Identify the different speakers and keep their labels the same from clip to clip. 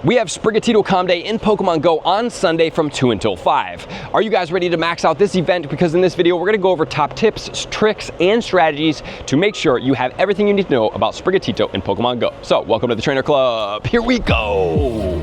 Speaker 1: We have Sprigatito Comm Day in Pokemon Go on Sunday from 2 until 5. Are you guys ready to max out this event? Because in this video, we're going to go over top tips, tricks, and strategies to make sure you have everything you need to know about Sprigatito in Pokemon Go. So, welcome to the Trainer Club. Here we go.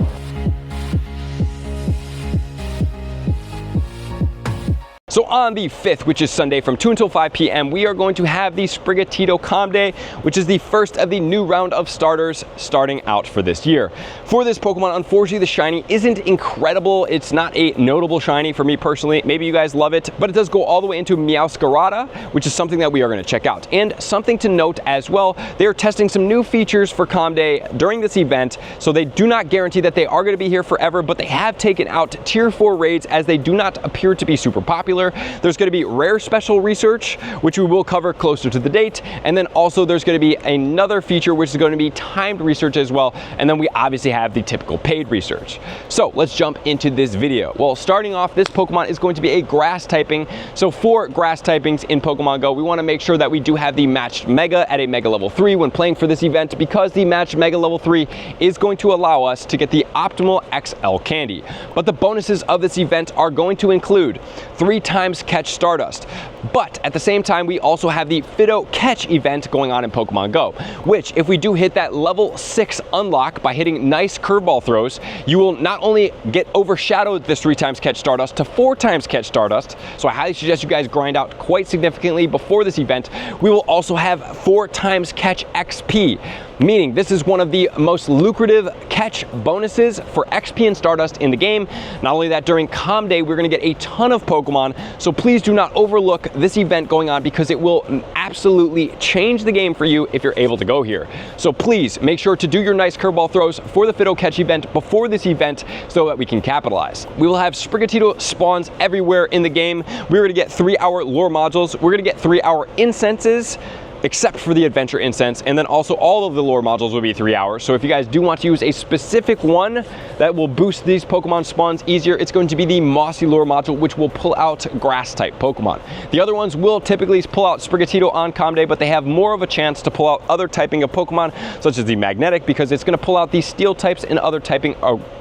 Speaker 1: So on the 5th, which is Sunday from 2 until 5 p.m., we are going to have the Sprigatito Comm Day, which is the first of the new round of starters starting out for this year. For this Pokemon, unfortunately, the shiny isn't incredible. It's not a notable shiny for me personally. Maybe you guys love it, but it does go all the way into Sprigatito, which is something that we are going to check out. And something to note as well, they are testing some new features for Comm Day during this event, so they do not guarantee that they are going to be here forever, but they have taken out Tier 4 raids as they do not appear to be super popular. There's going to be rare special research, which we will cover closer to the date, and then also there's going to be another feature which is going to be timed research as well, and then we obviously have the typical paid research. So let's jump into this video. Well, starting off, this Pokemon is going to be a grass typing. So for grass typings in Pokemon Go, we want to make sure that we do have the matched Mega at a Mega level 3 when playing for this event, because the matched Mega level 3 is going to allow us to get the optimal XL candy. But the bonuses of this event are going to include 3 times catch Stardust. But at the same time, we also have the Fido catch event going on in Pokemon Go, which if we do hit that level 6 unlock by hitting nice curveball throws, you will not only get overshadowed this 3 times catch Stardust to 4 times catch Stardust, so I highly suggest you guys grind out quite significantly before this event. We will also have 4 times catch XP, meaning this is one of the most lucrative catch bonuses for XP and Stardust in the game. Not only that, during Comm Day, we're going to get a ton of Pokemon, so please do not overlook this event going on, because it will absolutely change the game for you if you're able to go here. So please make sure to do your nice curveball throws for the Fido catch event before this event so that we can capitalize. We will have Sprigatito spawns everywhere in the game. We're going to get 3-hour lore modules. We're going to get 3-hour incenses, except for the adventure incense, and then also all of the lore modules will be 3 hours. So if you guys do want to use a specific one that will boost these Pokemon spawns easier, it's going to be the Mossy lore module, which will pull out grass type Pokemon. The other ones will typically pull out Sprigatito on Comm Day, but they have more of a chance to pull out other typing of Pokemon, such as the magnetic, because it's going to pull out the steel types and other typing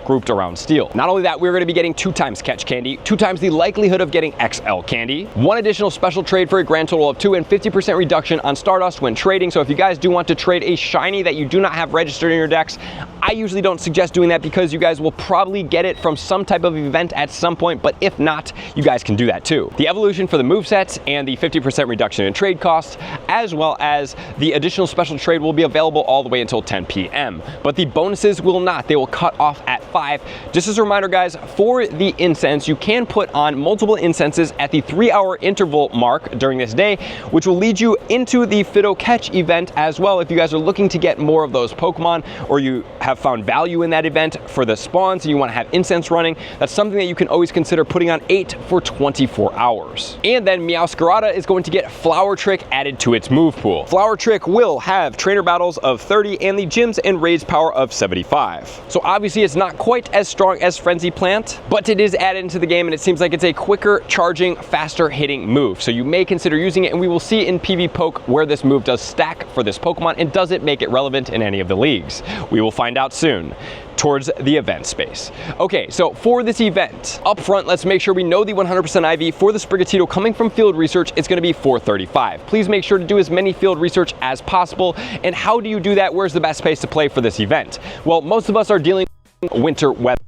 Speaker 1: grouped around steel. Not only that, we're going to be getting 2 times catch candy, 2 times the likelihood of getting XL candy, 1 additional special trade for a grand total of 2, and 50% reduction on Stardust when trading. So if you guys do want to trade a shiny that you do not have registered in your decks, I usually don't suggest doing that, because you guys will probably get it from some type of event at some point, but if not, you guys can do that too. The evolution for the movesets and the 50% reduction in trade costs, as well as the additional special trade, will be available all the way until 10 p.m. But the bonuses will not. They will cut off at 5. Just as a reminder, guys, for the incense, you can put on multiple incenses at the 3-hour interval mark during this day, which will lead you into the Fido catch event as well. If you guys are looking to get more of those Pokemon, or you have found value in that event for the spawns and you want to have incense running, that's something that you can always consider putting on 8 for 24 hours. And then Sprigatito is going to get Flower Trick added to its move pool. Flower Trick will have trainer battles of 30 and the gyms and raids power of 75. So obviously it's not quite as strong as Frenzy Plant, but it is added into the game, and it seems like it's a quicker charging, faster hitting move. So you may consider using it, and we will see in PV Poke where this move does stack for this Pokemon, and does it make it relevant in any of the leagues. We will find out soon towards the event space. Okay, so for this event, up front, let's make sure we know the 100% IV for the Sprigatito coming from field research. It's going to be 435. Please make sure to do as many field research as possible. And how do you do that? Where's the best place to play for this event? Well, most of us are dealing with winter weather.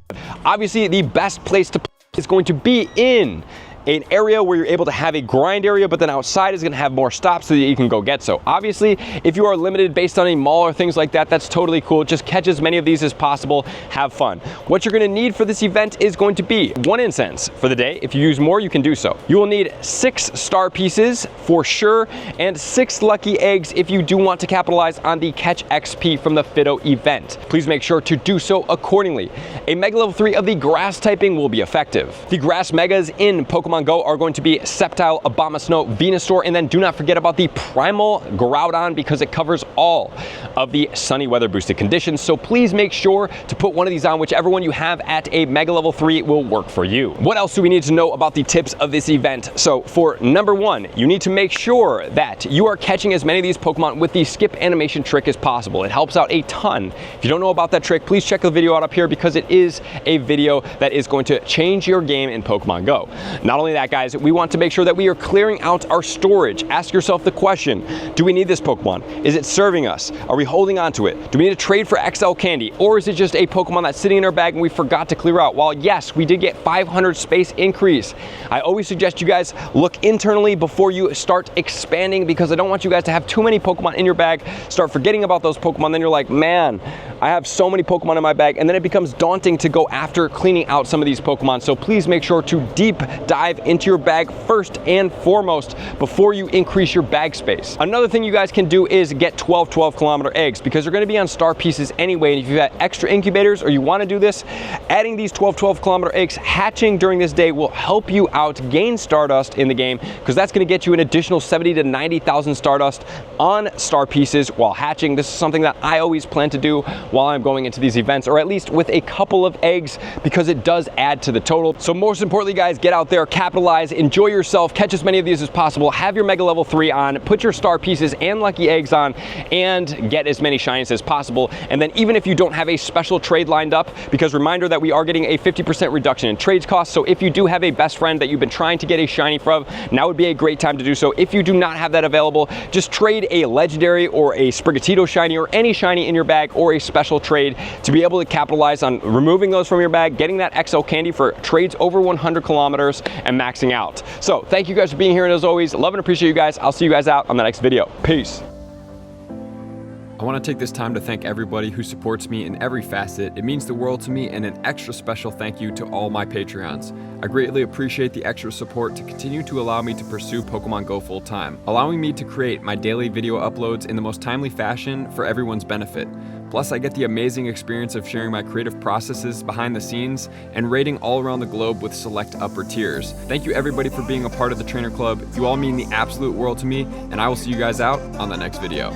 Speaker 1: Obviously, the best place to play is going to be in an area where you're able to have a grind area, but then outside is going to have more stops so that you can go get. So obviously, if you are limited based on a mall or things like that, that's totally cool. Just catch as many of these as possible. Have fun. What you're going to need for this event is going to be 1 incense for the day. If you use more, you can do so. You will need 6 star pieces for sure, and 6 lucky eggs if you do want to capitalize on the catch XP from the Fido event. Please make sure to do so accordingly. A Mega level 3 of the grass typing will be effective. The grass megas in Pokemon Pokemon Go are going to be Sceptile, Abomasnow, Venusaur, and then do not forget about the Primal Groudon because it covers all of the sunny weather boosted conditions. So please make sure to put one of these on. Whichever one you have at a Mega Level 3 will work for you. What else do we need to know about the tips of this event? So for number one, you need to make sure that you are catching as many of these Pokemon with the skip animation trick as possible. It helps out a ton. If you don't know about that trick, please check the video out up here because it is a video that is going to change your game in Pokemon Go. Not only that, guys, we want to make sure that we are clearing out our storage. Ask yourself the question, do we need this Pokemon? Is it serving us? Are we holding on to it? Do we need to trade for XL candy? Or is it just a Pokemon that's sitting in our bag and we forgot to clear out? While yes, we did get 500 space increase, I always suggest you guys look internally before you start expanding because I don't want you guys to have too many Pokemon in your bag, start forgetting about those Pokemon, then you're like, man, I have so many Pokemon in my bag, and then it becomes daunting to go after cleaning out some of these Pokemon. So please make sure to deep dive into your bag first and foremost before you increase your bag space. Another thing you guys can do is get 12 kilometer eggs because they're going to be on star pieces anyway, and if you've got extra incubators or you want to do this, adding these 12 kilometer eggs hatching during this day will help you out gain Stardust in the game because that's going to get you an additional 70 to 90,000 Stardust on star pieces while hatching. This is something that I always plan to do while I'm going into these events, or at least with a couple of eggs because it does add to the total. So most importantly, guys, get out there, capitalize, enjoy yourself, catch as many of these as possible, have your Mega Level 3 on, put your star pieces and lucky eggs on, and get as many shinies as possible. And then even if you don't have a special trade lined up, because reminder that we are getting a 50% reduction in trades costs, so if you do have a best friend that you've been trying to get a shiny from, now would be a great time to do so. If you do not have that available, just trade a legendary or a Sprigatito shiny or any shiny in your bag or a special trade to be able to capitalize on removing those from your bag, getting that XL candy for trades over 100 kilometers and maxing out. So thank you guys for being here, and as always, love and appreciate you guys. I'll see you guys out on the next video. Peace.
Speaker 2: I want to take this time to thank everybody who supports me in every facet. It means the world to me, and an extra special thank you to all my Patreons. I greatly appreciate the extra support to continue to allow me to pursue Pokemon Go full time, allowing me to create my daily video uploads in the most timely fashion for everyone's benefit. Plus, I get the amazing experience of sharing my creative processes behind the scenes and raiding all around the globe with select upper tiers. Thank you everybody for being a part of the Trainer Club. You all mean the absolute world to me, and I will see you guys out on the next video.